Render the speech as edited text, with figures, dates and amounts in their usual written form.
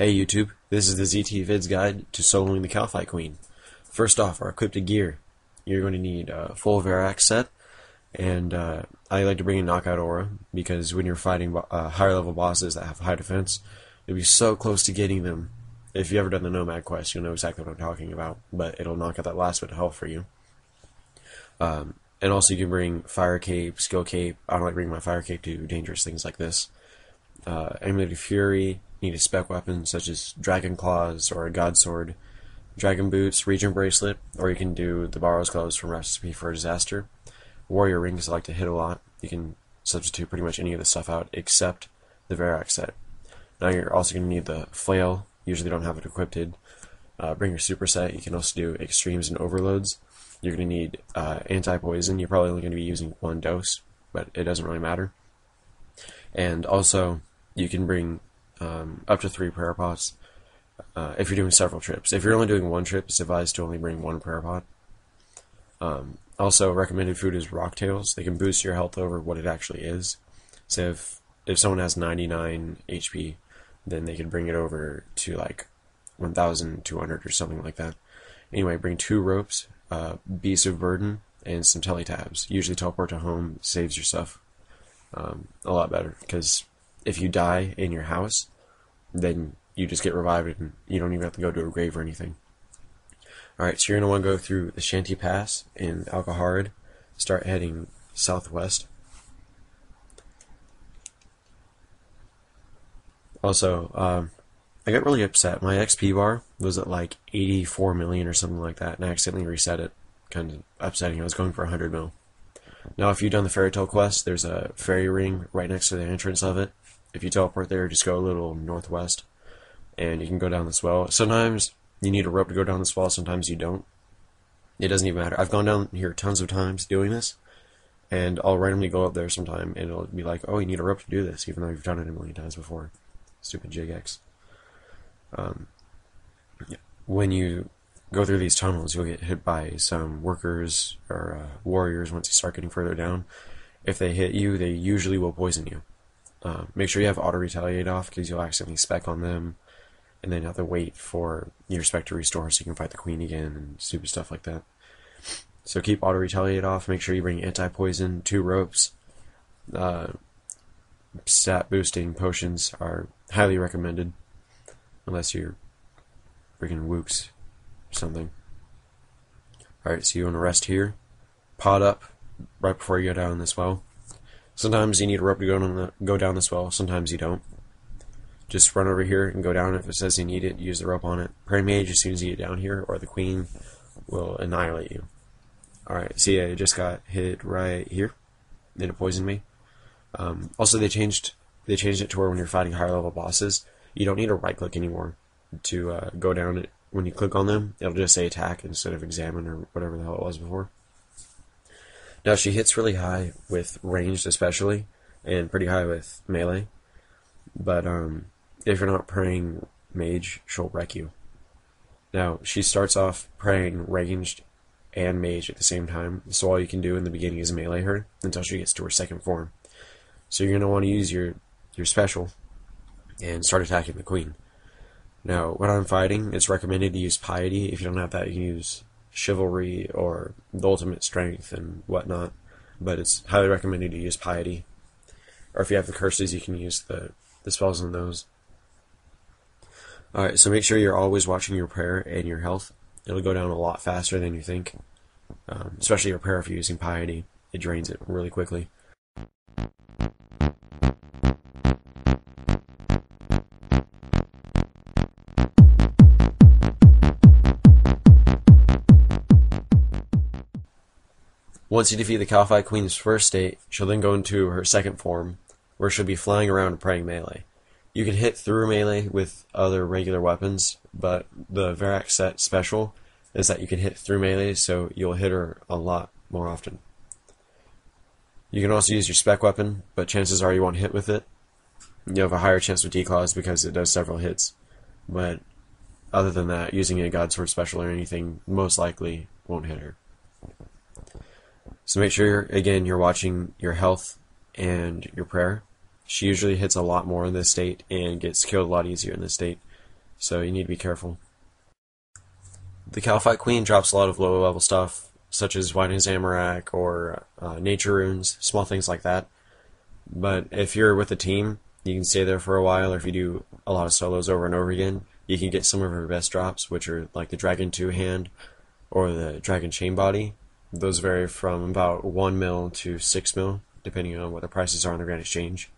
Hey YouTube, this is the ZTvids guide to soloing the Kalphite Queen. First off, our equipped gear. You're going to need a full Jagex set, and I like to bring in Knockout Aura, because when you're fighting higher level bosses that have high defense, you'll be so close to getting them. If you've ever done the Nomad quest, you'll know exactly what I'm talking about, but it'll knock out that last bit of health for you. And also you can bring Fire Cape, Skill Cape. I don't like bringing my Fire Cape to dangerous things like this. Emulated Fury. Need a spec weapon such as Dragon Claws or a God Sword, Dragon Boots, Region Bracelet, or you can do the Borrow's Gloves from Recipe for a Disaster. Warrior Rings I like to hit a lot. You can substitute pretty much any of the stuff out except the Jagex set. Now you're also going to need the Flail. Usually don't have it equipped. Bring your super set. You can also do Extremes and Overloads. You're going to need anti-poison. You're probably only going to be using one dose, but it doesn't really matter. And also you can bring up to 3 prayer pots if you're doing several trips. If you're only doing one trip, it's advised to only bring 1 prayer pot. Also, recommended food is rocktails. They can boost your health over what it actually is. So if someone has 99 HP, then they can bring it over to like 1,200 or something like that. Anyway, bring 2 ropes, Beast of Burden, and some teletabs. Usually teleport to home saves your stuff a lot better, because if you die in your house, then you just get revived and you don't even have to go to a grave or anything. Alright, so you're going to want to go through the Shanty Pass in Alcaharid, start heading southwest. Also, I got really upset. My XP bar was at like 84 million or something like that, and I accidentally reset it. Kind of upsetting. I was going for 100 mil. Now, if you've done the Fairy Tale quest, there's a fairy ring right next to the entrance of it. If you teleport there, just go a little northwest, and you can go down this well. Sometimes you need a rope to go down this well, sometimes you don't. It doesn't even matter. I've gone down here tons of times doing this, and I'll randomly go up there sometime, and it'll be like, oh, you need a rope to do this, even though you've done it a million times before. Stupid Jagex. When you go through these tunnels, you'll get hit by some workers or warriors once you start getting further down. If they hit you, they usually will poison you. Make sure you have auto retaliate off, because you'll accidentally spec on them, and then have to wait for your spec to restore so you can fight the queen again and stupid stuff like that. So keep auto retaliate off. Make sure you bring anti-poison, 2 ropes. Stat boosting potions are highly recommended, unless you're freaking wooks or something. Alright, so you want to rest here, pod up right before you go down this well. Sometimes you need a rope to go down this well, sometimes you don't. Just run over here and go down. If it says you need it, use the rope on it. Pray Mage as soon as you get down here, or the queen will annihilate you. Alright, see, I just got hit right here. Then it poisoned me. Also, they changed it to where when you're fighting higher level bosses, you don't need to right click anymore to go down it. When you click on them, it'll just say attack instead of examine or whatever the hell it was before. Now, she hits really high with ranged especially, and pretty high with melee. But if you're not praying mage, she'll wreck you. Now, she starts off praying ranged and mage at the same time, so all you can do in the beginning is melee her until she gets to her second form. So you're going to want to use your special and start attacking the queen. Now, when I'm fighting, it's recommended to use Piety. If you don't have that, you can use Chivalry or the Ultimate Strength and whatnot, but it's highly recommended to use Piety. Or if you have the curses, you can use the spells on those. Alright, so make sure you're always watching your prayer and your health. It'll go down a lot faster than you think. Especially your prayer if you're using Piety. It drains it really quickly. Once you defeat the Kalphite Queen's first state, she'll then go into her second form, where she'll be flying around and praying melee. You can hit through melee with other regular weapons, but the Jagex set special is that you can hit through melee, so you'll hit her a lot more often. You can also use your spec weapon, but chances are you won't hit with it. You have a higher chance with declaws because it does several hits, but other than that, using a God Sword special or anything most likely won't hit her. So make sure, again, you're watching your health and your prayer. She usually hits a lot more in this state and gets killed a lot easier in this state. so you need to be careful. The Kalphite Queen drops a lot of lower level stuff, such as White Zamorak or Nature Runes, small things like that. But if you're with a team, you can stay there for a while, or if you do a lot of solos over and over again, you can get some of her best drops, which are like the Dragon 2 hand or the Dragon Chain Body. Those vary from about 1 mil to 6 mil, depending on what the prices are on the Grand Exchange.